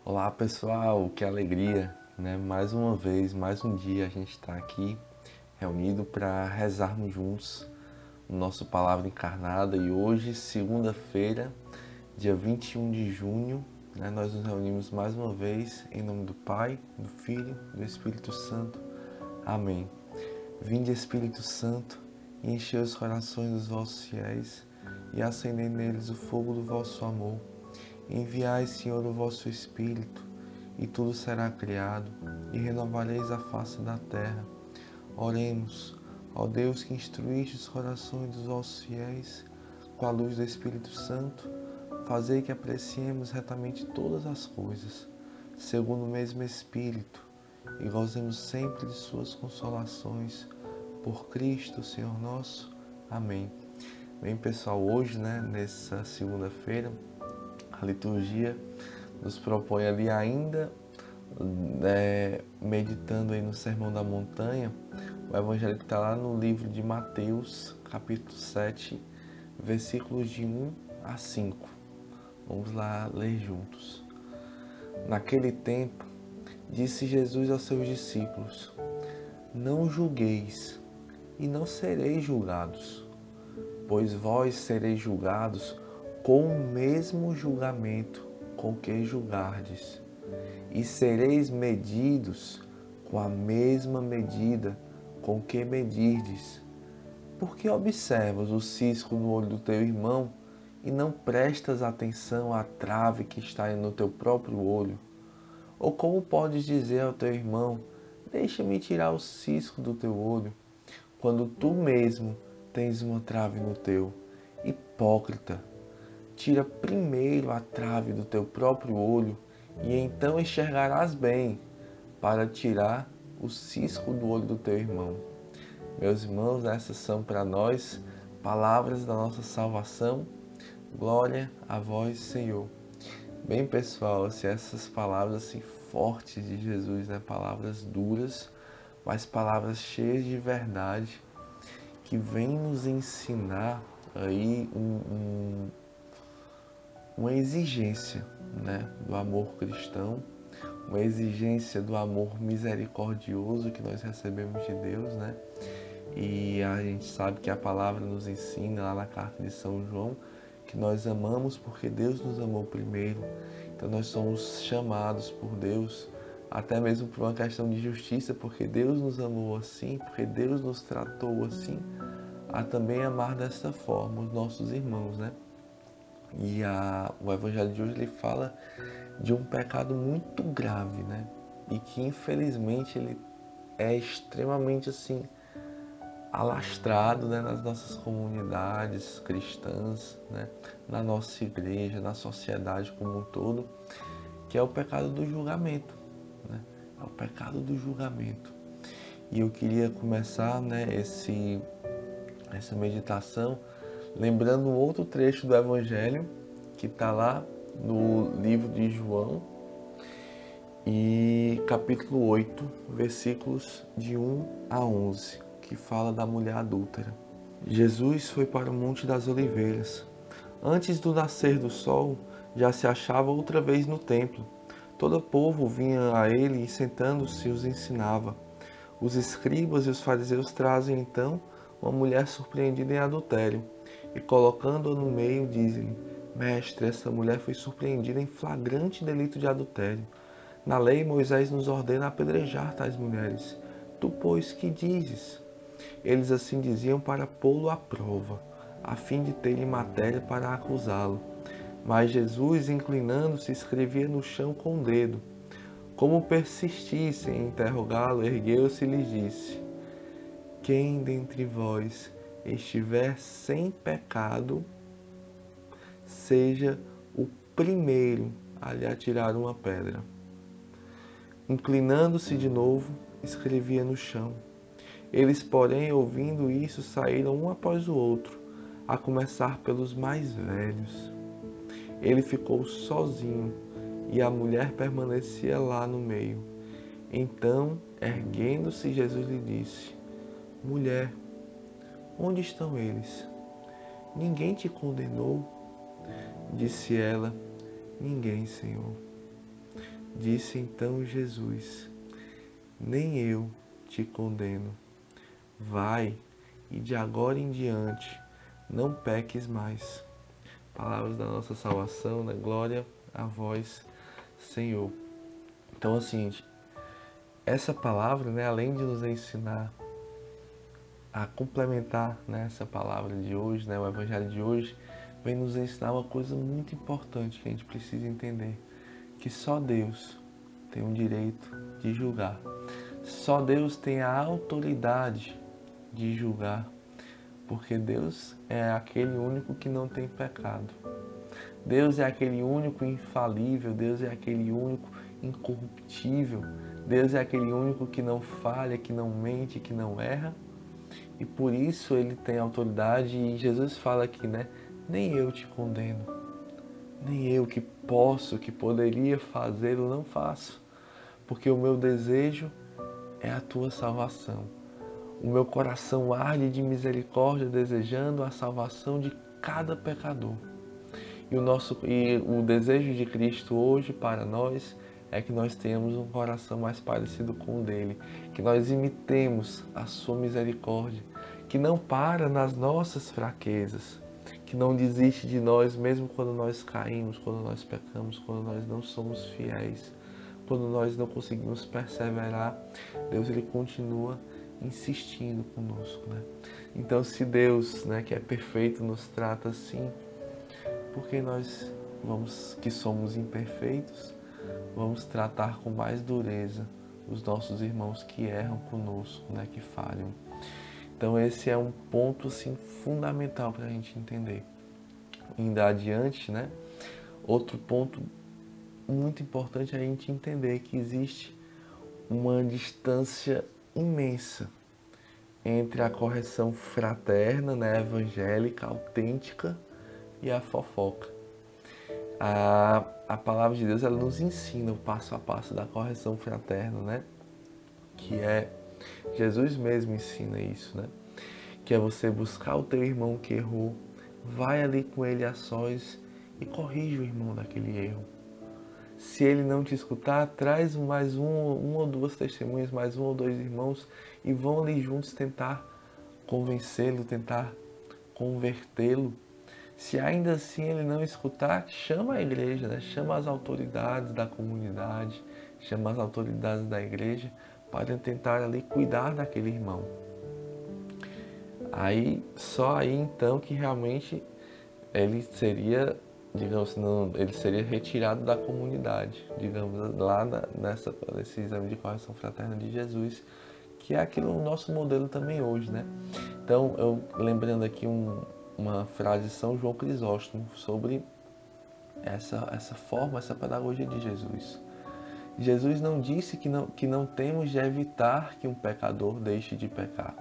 Olá pessoal, que alegria, né? Mais uma vez, mais um dia a gente está aqui reunido para rezarmos juntos o nosso Palavra Encarnada e hoje, segunda-feira, dia 21 de junho, né, nós nos reunimos mais uma vez em nome do Pai, do Filho e do Espírito Santo. Amém. Vinde Espírito Santo e enchei os corações dos vossos fiéis e acendei neles o fogo do vosso amor. Enviai, Senhor, o vosso Espírito, e tudo será criado, e renovareis a face da terra. Oremos, ó Deus que instruíste os corações dos vossos fiéis, com a luz do Espírito Santo, fazei que apreciemos retamente todas as coisas, segundo o mesmo Espírito, e gozemos sempre de suas consolações, por Cristo, Senhor nosso. Amém. Bem, pessoal, hoje, nessa segunda-feira, a liturgia nos propõe ali ainda, meditando aí no Sermão da Montanha, o evangelho que está lá no livro de Mateus, capítulo 7, versículos de 1 a 5. Vamos lá ler juntos. Naquele tempo, disse Jesus aos seus discípulos: Não julgueis, e não sereis julgados, pois vós sereis julgados com o mesmo julgamento com que julgardes, e sereis medidos com a mesma medida com que medirdes. Porque observas o cisco no olho do teu irmão e não prestas atenção à trave que está no teu próprio olho? Ou como podes dizer ao teu irmão: deixa-me tirar o cisco do teu olho, quando tu mesmo tens uma trave no teu? Hipócrita! Tira primeiro a trave do teu próprio olho, e então enxergarás bem para tirar o cisco do olho do teu irmão. Meus irmãos, essas são para nós palavras da nossa salvação. Glória a vós, Senhor. Bem, pessoal, se essas palavras assim fortes de Jesus, palavras duras, mas palavras cheias de verdade, que vêm nos ensinar aí uma exigência, do amor cristão, uma exigência do amor misericordioso que nós recebemos de Deus, E a gente sabe que a palavra nos ensina lá na carta de São João que nós amamos porque Deus nos amou primeiro. Então nós somos chamados por Deus, até mesmo por uma questão de justiça, porque Deus nos amou assim, porque Deus nos tratou assim, a também amar dessa forma os nossos irmãos, E o Evangelho de hoje ele fala de um pecado muito grave, E que infelizmente ele é extremamente assim alastrado, nas nossas comunidades cristãs, na nossa igreja, na sociedade como um todo, que é o pecado do julgamento, É o pecado do julgamento. E eu queria começar, essa meditação lembrando um outro trecho do Evangelho que está lá no livro de João, e capítulo 8, versículos de 1 a 11, que fala da mulher adúltera. Jesus foi para o Monte das Oliveiras. Antes do nascer do sol, já se achava outra vez no templo. Todo o povo vinha a ele e, sentando-se, os ensinava. Os escribas e os fariseus trazem então uma mulher surpreendida em adultério e, colocando-a no meio, dizem-lhe: Mestre, essa mulher foi surpreendida em flagrante delito de adultério. Na lei, Moisés nos ordena apedrejar tais mulheres. Tu, pois, que dizes? Eles assim diziam para pô-lo à prova, a fim de terem matéria para acusá-lo. Mas Jesus, inclinando-se, escrevia no chão com o dedo. Como persistissem em interrogá-lo, ergueu-se e lhes disse: Quem dentre vós estiver sem pecado, seja o primeiro a lhe atirar uma pedra. Inclinando-se de novo, escrevia no chão. Eles, porém, ouvindo isso, saíram um após o outro, a começar pelos mais velhos. Ele ficou sozinho e a mulher permanecia lá no meio. Então, erguendo-se, Jesus lhe disse: Mulher, onde estão eles? Ninguém te condenou? Disse ela: Ninguém, Senhor. Disse então Jesus: nem eu te condeno. Vai, e de agora em diante não peques mais. Palavras da nossa salvação, né? Glória a vós, Senhor. Então, assim, essa palavra, né, além de nos ensinar a complementar, né, essa palavra de hoje, né, o Evangelho de hoje, vem nos ensinar uma coisa muito importante que a gente precisa entender, que só Deus tem o direito de julgar. Só Deus tem a autoridade de julgar, porque Deus é aquele único que não tem pecado. Deus é aquele único infalível, Deus é aquele único incorruptível, Deus é aquele único que não falha, que não mente, que não erra. E por isso ele tem autoridade, e Jesus fala aqui, né? Nem eu te condeno, nem eu que posso, que poderia fazê-lo, não faço, porque o meu desejo é a tua salvação. O meu coração arde de misericórdia, desejando a salvação de cada pecador. E o desejo de Cristo hoje para nós é que nós tenhamos um coração mais parecido com o dele, que nós imitemos a sua misericórdia, que não para nas nossas fraquezas, que não desiste de nós mesmo quando nós caímos, quando nós pecamos, quando nós não somos fiéis, quando nós não conseguimos perseverar. Deus, ele continua insistindo conosco, né? Então, se Deus, né, que é perfeito, nos trata assim, porque nós que somos imperfeitos, vamos tratar com mais dureza os nossos irmãos que erram conosco, né, que falham. Então esse é um ponto assim fundamental para a gente entender. Indo adiante, né? Outro ponto muito importante é a gente entender que existe uma distância imensa entre a correção fraterna, né, evangélica, autêntica, e a fofoca. A palavra de Deus, ela nos ensina o passo a passo da correção fraterna, né? Que é, Jesus mesmo ensina isso, né? Que é você buscar o teu irmão que errou, vai ali com ele a sós e corrige o irmão daquele erro. Se ele não te escutar, traz mais um ou duas testemunhas, mais um ou dois irmãos, e vão ali juntos tentar convencê-lo, tentar convertê-lo. Se ainda assim ele não escutar, chama a igreja, né? Chama as autoridades da comunidade, chama as autoridades da igreja para tentar ali cuidar daquele irmão. Aí, só aí então que realmente ele seria, digamos assim, ele seria retirado da comunidade, digamos, lá nesse exame de correção fraterna de Jesus, que é aquilo o nosso modelo também hoje, né? Então, eu lembrando aqui uma frase de São João Crisóstomo sobre essa forma, essa pedagogia de Jesus. Jesus não disse que não temos de evitar que um pecador deixe de pecar.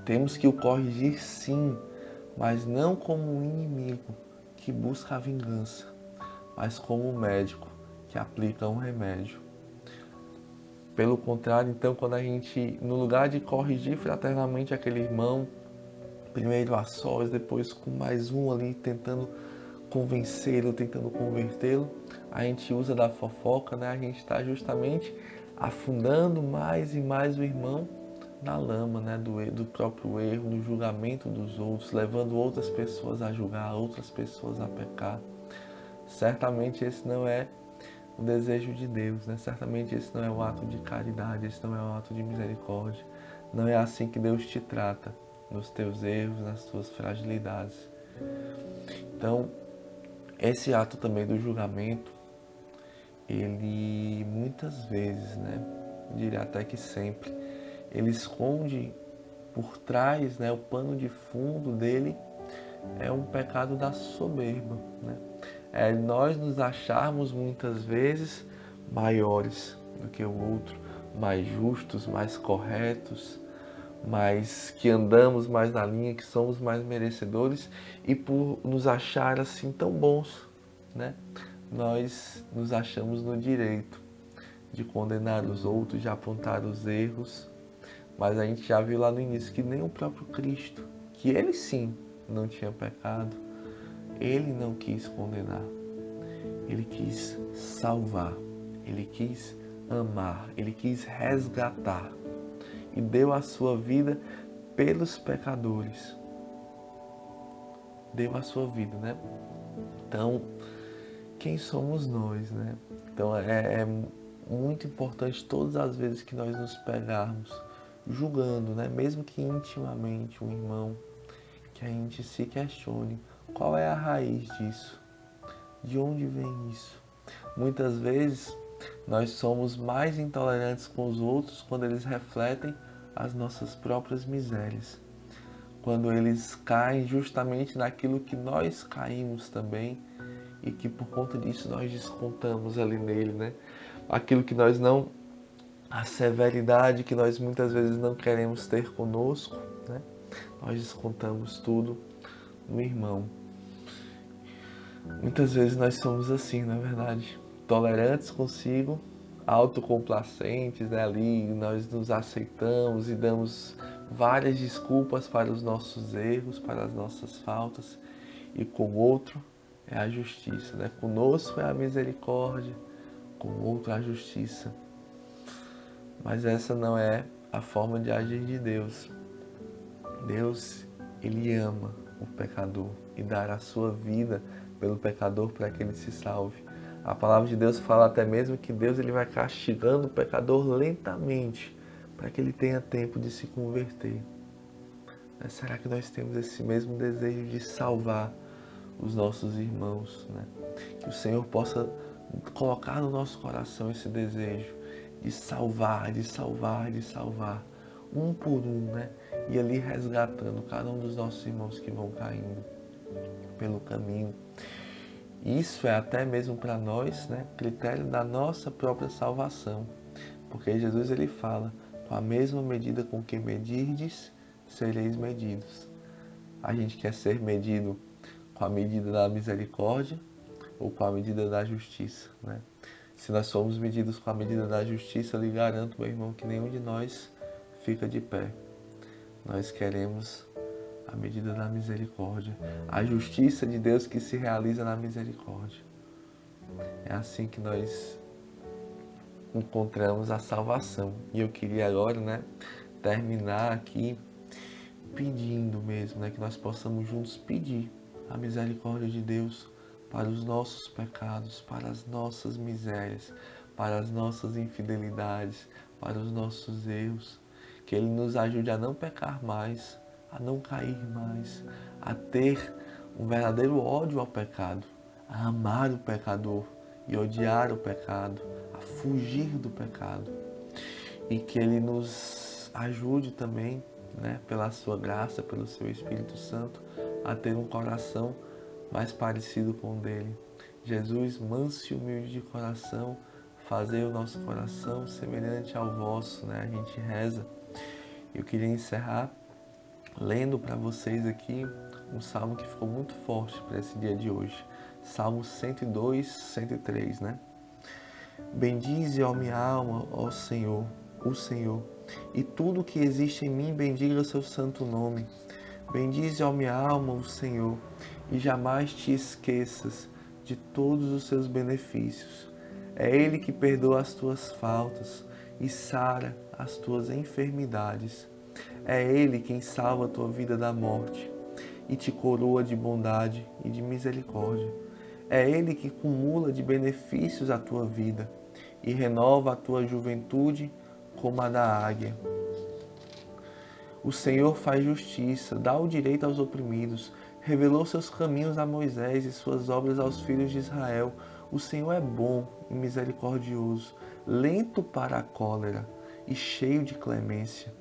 Temos que o corrigir sim, mas não como um inimigo que busca a vingança, mas como um médico que aplica um remédio. Pelo contrário, então, quando a gente, no lugar de corrigir fraternamente aquele irmão, primeiro a sós, depois com mais um ali tentando convencê-lo, tentando convertê-lo, a gente usa da fofoca, né? A gente está justamente afundando mais e mais o irmão na lama, né? Do próprio erro, no julgamento dos outros, levando outras pessoas a julgar, outras pessoas a pecar. Certamente esse não é o desejo de Deus, né? Certamente esse não é o ato de caridade, esse não é o ato de misericórdia. Não é assim que Deus te trata, nos teus erros, nas tuas fragilidades. Então, esse ato também do julgamento, ele muitas vezes, né, diria até que sempre, ele esconde por trás, né, o pano de fundo dele é um pecado da soberba, né? É nós nos acharmos muitas vezes maiores do que o outro, mais justos, mais corretos, mais que andamos mais na linha, que somos mais merecedores, e por nos achar assim tão bons, né? Nós nos achamos no direito de condenar os outros, de apontar os erros, mas a gente já viu lá no início que nem o próprio Cristo, que ele sim não tinha pecado, ele não quis condenar, ele quis salvar, Ele quis amar, Ele quis resgatar e deu a sua vida pelos pecadores. Deu a sua vida, né? Então, quem somos nós, né? Então, é muito importante todas as vezes que nós nos pegarmos julgando, né? Mesmo que intimamente um irmão, que a gente se questione qual é a raiz disso, de onde vem isso. Muitas vezes nós somos mais intolerantes com os outros quando eles refletem as nossas próprias misérias, quando eles caem justamente naquilo que nós caímos também e que por conta disso nós descontamos ali nele, né? Aquilo que nós não, a severidade que nós muitas vezes não queremos ter conosco, né? Nós descontamos tudo no irmão. Muitas vezes nós somos assim, na verdade, tolerantes consigo, autocomplacentes, né? Ali nós nos aceitamos e damos várias desculpas para os nossos erros, para as nossas faltas, e com o outro é a justiça, né? Conosco é a misericórdia, com o outro é a justiça. Mas essa não é a forma de agir de Deus. Deus, Ele ama o pecador e dará a sua vida pelo pecador para que ele se salve. A palavra de Deus fala até mesmo que Deus ele vai castigando o pecador lentamente para que ele tenha tempo de se converter. Mas será que nós temos esse mesmo desejo de salvar os nossos irmãos, né? Que o Senhor possa colocar no nosso coração esse desejo de salvar, de salvar, de salvar, um por um, né? E ali resgatando cada um dos nossos irmãos que vão caindo pelo caminho. Isso é até mesmo para nós, né, critério da nossa própria salvação. Porque Jesus ele fala, com a mesma medida com que medirdes, sereis medidos. A gente quer ser medido com a medida da misericórdia ou com a medida da justiça, né? Se nós somos medidos com a medida da justiça, eu lhe garanto, meu irmão, que nenhum de nós fica de pé. Nós queremos a medida da misericórdia, a justiça de Deus que se realiza na misericórdia. É assim que nós encontramos a salvação. E eu queria agora, né, terminar aqui pedindo mesmo, né, que nós possamos juntos pedir a misericórdia de Deus para os nossos pecados, para as nossas misérias, para as nossas infidelidades, para os nossos erros, que Ele nos ajude a não pecar mais, a não cair mais, a ter um verdadeiro ódio ao pecado, a amar o pecador e odiar o pecado, a fugir do pecado. E que Ele nos ajude também, né, pela sua graça, pelo seu Espírito Santo, a ter um coração mais parecido com o dele. Jesus, manso e humilde de coração, fazei o nosso coração semelhante ao vosso, né? A gente reza. Eu queria encerrar lendo para vocês aqui um salmo que ficou muito forte para esse dia de hoje. Salmo 102, 103, né? Bendize, ó minha alma, ó Senhor, o Senhor, e tudo que existe em mim bendiga seu santo nome. Bendize, ó minha alma, o Senhor, e jamais te esqueças de todos os seus benefícios. É Ele que perdoa as tuas faltas e sara as tuas enfermidades. É Ele quem salva a tua vida da morte e te coroa de bondade e de misericórdia. É Ele que cumula de benefícios a tua vida e renova a tua juventude como a da águia. O Senhor faz justiça, dá o direito aos oprimidos, revelou seus caminhos a Moisés e suas obras aos filhos de Israel. O Senhor é bom e misericordioso, lento para a cólera e cheio de clemência.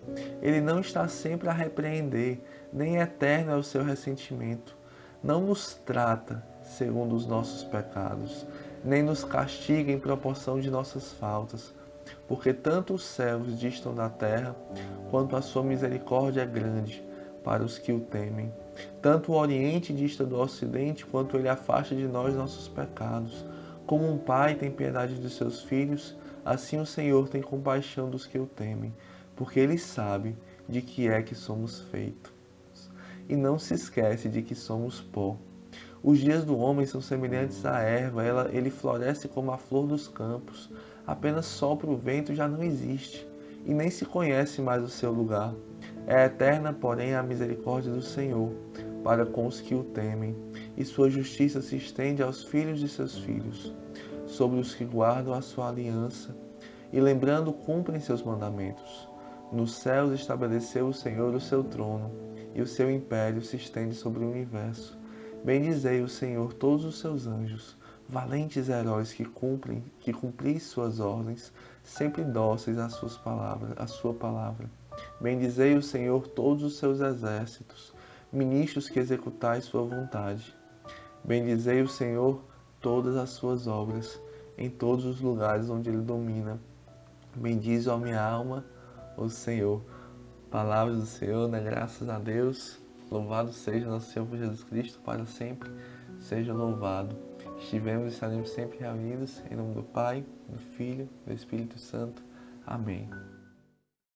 Ele não está sempre a repreender, nem eterno é o seu ressentimento. Não nos trata segundo os nossos pecados, nem nos castiga em proporção de nossas faltas. Porque tanto os céus distam da terra, quanto a sua misericórdia é grande para os que o temem. Tanto o Oriente dista do Ocidente, quanto ele afasta de nós nossos pecados. Como um pai tem piedade dos seus filhos, assim o Senhor tem compaixão dos que o temem, porque ele sabe de que é que somos feitos. E não se esquece de que somos pó. Os dias do homem são semelhantes à erva, ele floresce como a flor dos campos. apenas sopra o vento já não existe, e nem se conhece mais o seu lugar. É eterna, porém, a misericórdia do Senhor para com os que o temem, e sua justiça se estende aos filhos de seus filhos, sobre os que guardam a sua aliança, e lembrando cumprem seus mandamentos. Nos céus estabeleceu o Senhor o seu trono, e o seu império se estende sobre o universo. Bendizei o Senhor todos os seus anjos, valentes heróis que cumpris suas ordens, sempre dóceis às suas palavras, à sua palavra. Bendizei o Senhor todos os seus exércitos, ministros que executais sua vontade. Bendizei o Senhor todas as suas obras, em todos os lugares onde ele domina. Bendize, ó minha alma, o Senhor. Palavras do Senhor, né? Graças a Deus. Louvado seja nosso Senhor Jesus Cristo, para sempre seja louvado. Estivemos e estaremos sempre reunidos, em nome do Pai, do Filho, do Espírito Santo. Amém.